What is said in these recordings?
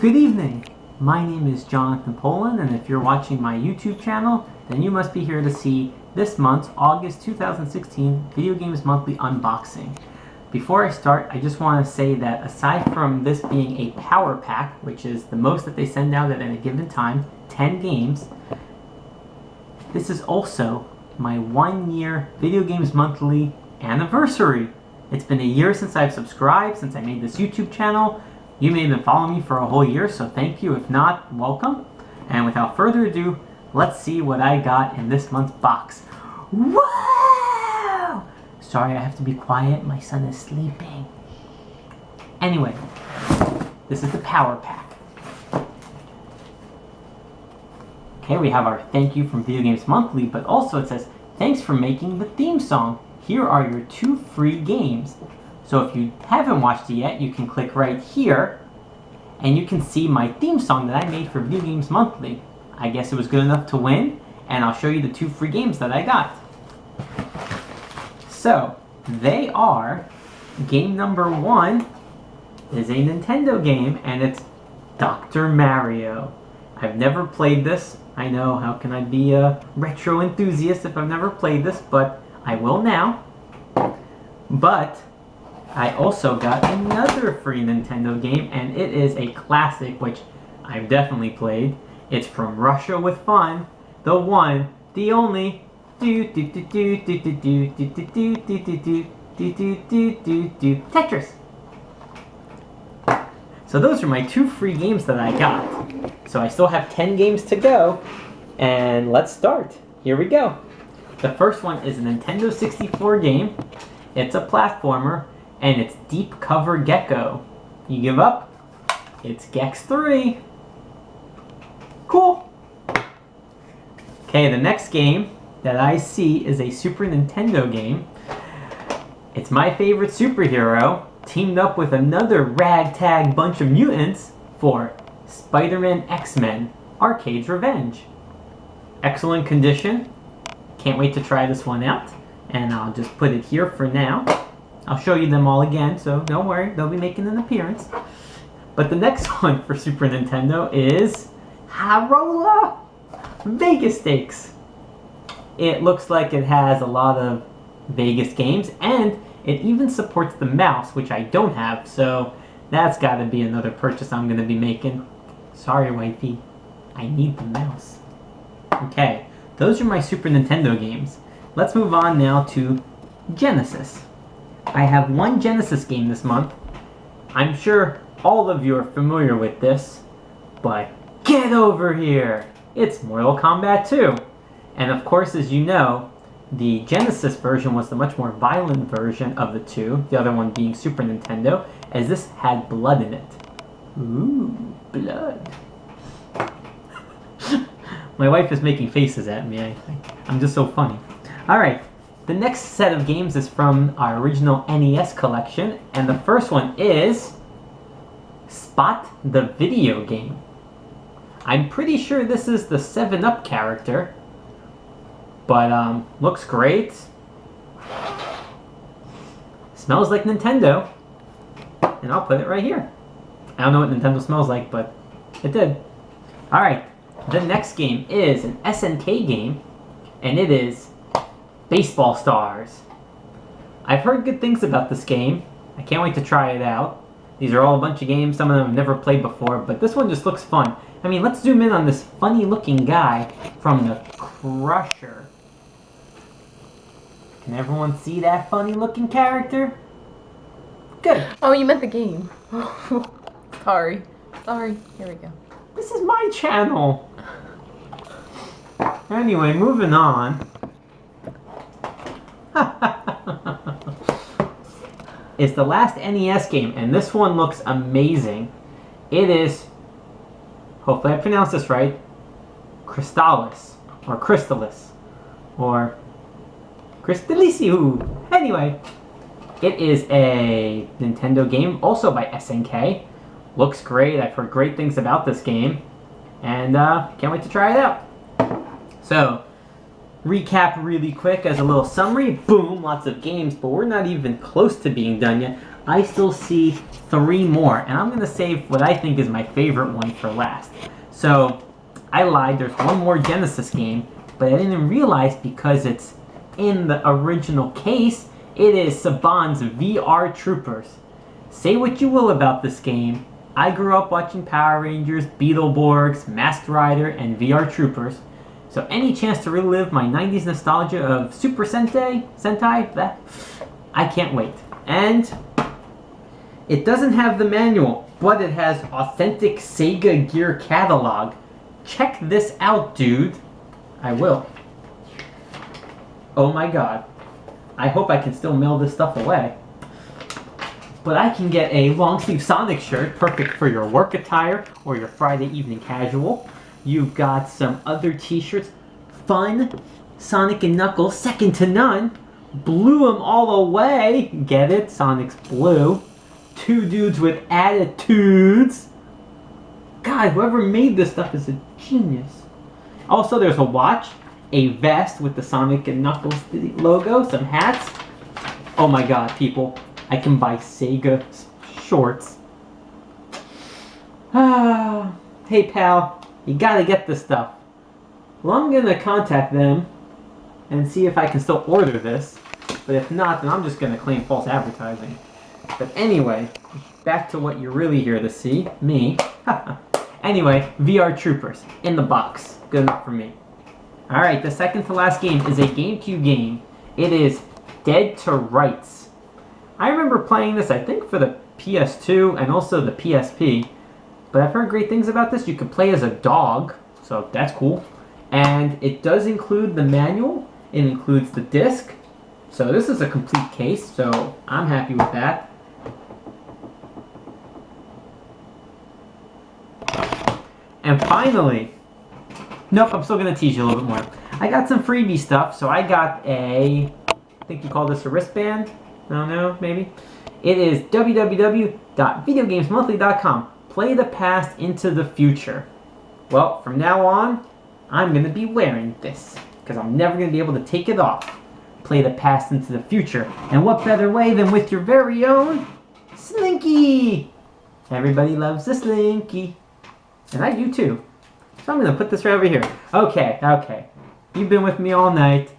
Good evening. My name is Jonathan Poland, and if you're watching my YouTube channel, then you must be here to see this month's August 2016 Video Games Monthly unboxing. Before I start, I just want to say that aside from this being a power pack, which is the most that they send out at any given time, 10 games, this is also my 1-year Video Games Monthly anniversary. It's been a year since I've subscribed, since I made this YouTube channel. You may have been following me for a whole year, so thank you. If not, welcome. And without further ado, let's see what I got in this month's box. Wow! Sorry, I have to be quiet. My son is sleeping. Anyway, this is the power pack. Okay, we have our thank you from Video Games Monthly, but also it says, thanks for making the theme song. Here are your 2 free games. So if you haven't watched it yet, you can click right here, and you can see my theme song that I made for Video Games Monthly. I guess it was good enough to win, and I'll show you the 2 free games that I got. So, they are, game number 1 is a Nintendo game, and it's Dr. Mario. I've never played this. I know, how can I be a retro enthusiast if I've never played this, but I will now. But I also got another free Nintendo game, and it is a classic, which I've definitely played. It's from Russia with Fun, the one, the only, Tetris. So those are my 2 free games that I got. So I still have 10 games to go, and let's start. Here we go. The first one is a Nintendo 64 game. It's a platformer, and it's Deep Cover Gecko. You give up? It's Gex 3. Cool. Okay, the next game that I see is a Super Nintendo game. It's my favorite superhero, teamed up with another ragtag bunch of mutants for Spider-Man X-Men Arcade's Revenge. Excellent condition. Can't wait to try this one out. And I'll just put it here for now. I'll show you them all again, so don't worry, they'll be making an appearance. But the next one for Super Nintendo is Harola Vegas Stakes. It looks like it has a lot of Vegas games, and it even supports the mouse, which I don't have, so that's got to be another purchase I'm going to be making. Sorry, wifey, I need the mouse. Okay, those are my Super Nintendo games. Let's move on now to Genesis. I have 1 Genesis game this month. I'm sure all of you are familiar with this, but get over here! It's Mortal Kombat 2. And of course, as you know, the Genesis version was the much more violent version of the 2, the other one being Super Nintendo, as this had blood in it. Ooh, blood. My wife is making faces at me. I'm just so funny. Alright, the next set of games is from our original NES collection, and the first one is Spot the Video Game. I'm pretty sure this is the 7-Up character, but looks great. Smells like Nintendo, and I'll put it right here. I don't know what Nintendo smells like, but it did. Alright, the next game is an SNK game, and it is Baseball Stars. I've heard good things about this game. I can't wait to try it out. These are all a bunch of games, some of them I've never played before, but this one just looks fun. I mean, let's zoom in on this funny looking guy from the Crusher. Can everyone see that funny looking character? Good. Oh, you meant the game. Sorry. Here we go. This is my channel. Anyway, moving on. It's the last NES game, and this one looks amazing. It is, hopefully I pronounced this right, Crystalis, or Crystalisiu. Anyway, it is a Nintendo game, also by SNK. Looks great. I've heard great things about this game, and can't wait to try it out. So, recap really quick as a little summary. Boom, lots of games, but we're not even close to being done yet. I still see 3 more, and I'm going to save what I think is my favorite one for last. So, I lied, there's one more Genesis game, but I didn't realize because it's in the original case, it is Saban's VR Troopers. Say what you will about this game, I grew up watching Power Rangers, Beetleborgs, Masked Rider, and VR Troopers. So any chance to relive my 90s nostalgia of Super Sentai, I can't wait. And it doesn't have the manual, but it has authentic Sega Gear catalog. Check this out, dude. I will. Oh my god. I hope I can still mail this stuff away. But I can get a long sleeve Sonic shirt, perfect for your work attire or your Friday evening casual. You've got some other t-shirts. Fun, Sonic and Knuckles, second to none. Blew 'em all away. Get it? Sonic's blue. 2 dudes with attitudes. God, whoever made this stuff is a genius. Also, there's a watch, a vest with the Sonic and Knuckles logo, some hats. Oh my god, people. I can buy Sega shorts. Hey pal, you gotta get this stuff. Well, I'm gonna contact them and see if I can still order this. But if not, then I'm just gonna claim false advertising. But anyway, back to what you're really here to see, me. Anyway, VR Troopers, in the box. Good enough for me. Alright, the second to last game is a GameCube game. It is Dead to Rights. I remember playing this, I think, for the PS2 and also the PSP. But I've heard great things about this. You can play as a dog, so that's cool. And it does include the manual. It includes the disc. So this is a complete case, so I'm happy with that. And finally, nope, I'm still going to tease you a little bit more. I got some freebie stuff, so I got I think you call this a wristband? I don't know, maybe. It is www.videogamesmonthly.com. Play the past into the future. Well, from now on, I'm going to be wearing this, because I'm never going to be able to take it off. Play the past into the future. And what better way than with your very own Slinky? Everybody loves the Slinky. And I do too. So I'm going to put this right over here. Okay. You've been with me all night.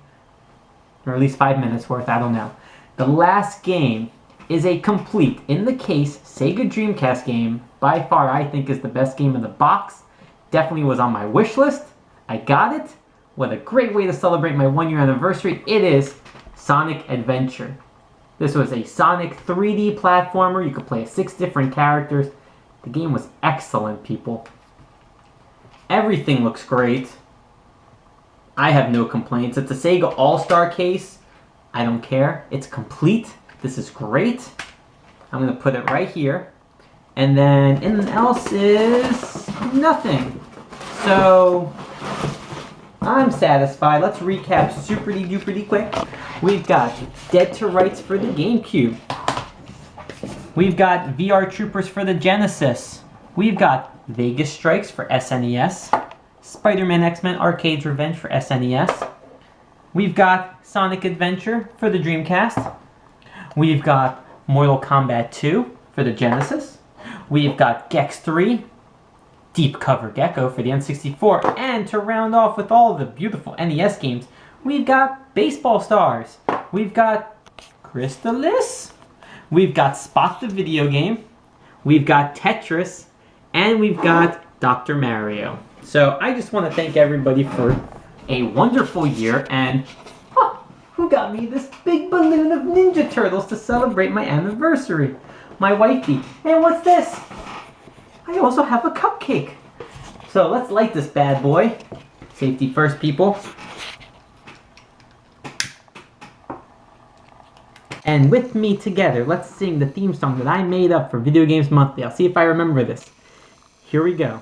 Or at least 5 minutes worth, I don't know. The last game is a complete, in the case, Sega Dreamcast game. By far, I think is the best game in the box. Definitely was on my wish list. I got it. What a great way to celebrate my 1-year anniversary. It is Sonic Adventure. This was a Sonic 3D platformer. You could play as 6 different characters. The game was excellent, people. Everything looks great. I have no complaints. It's a Sega All-Star case. I don't care. It's complete. This is great. I'm going to put it right here. And then anything else is nothing. So I'm satisfied. Let's recap super-duper quick. We've got Dead to Rights for the GameCube. We've got VR Troopers for the Genesis. We've got Vegas Strikes for SNES. Spider-Man X-Men Arcade's Revenge for SNES. We've got Sonic Adventure for the Dreamcast. We've got Mortal Kombat 2 for the Genesis. We've got Gex 3, Deep Cover Gecko for the N64. And to round off with all the beautiful NES games, we've got Baseball Stars. We've got Crystalis. We've got Spot the Video Game. We've got Tetris. And we've got Dr. Mario. So I just want to thank everybody for a wonderful year. And who got me this big balloon of Ninja Turtles to celebrate my anniversary? My wifey. And what's this? I also have a cupcake. So let's light this bad boy. Safety first, people. And with me together, let's sing the theme song that I made up for Video Games Monthly. I'll see if I remember this. Here we go.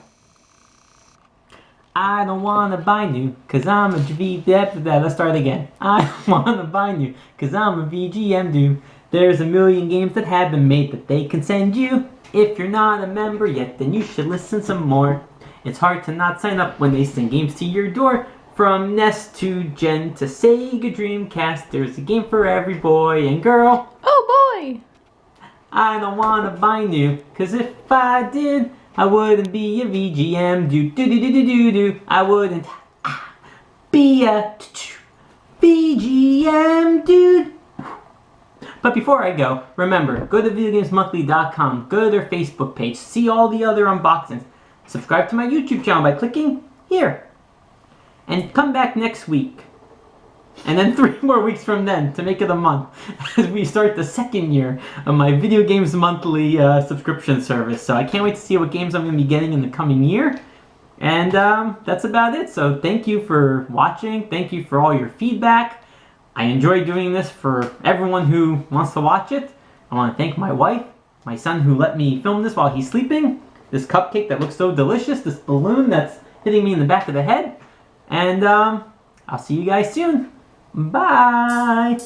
I don't wanna buy new, cause I'm a let's start again. I don't wanna buy new, cause I'm a VGM dude. There's a million games that have been made that they can send you. If you're not a member yet, then you should listen some more. It's hard to not sign up when they send games to your door. From NES to Gen to Sega Dreamcast, there's a game for every boy and girl. Oh boy! I don't wanna buy new, cause if I did, I wouldn't be a VGM. Do do do do do do do. I wouldn't be a VGM dude. But before I go, remember, go to videogamesmonthly.com, go to their Facebook page, see all the other unboxings, subscribe to my YouTube channel by clicking here, and come back next week. And then 3 more weeks from then to make it a month as we start the second year of my Video Games Monthly subscription service. So I can't wait to see what games I'm going to be getting in the coming year. And that's about it. So thank you for watching. Thank you for all your feedback. I enjoy doing this for everyone who wants to watch it. I want to thank my wife, my son who let me film this while he's sleeping, this cupcake that looks so delicious, this balloon that's hitting me in the back of the head. And I'll see you guys soon. Bye!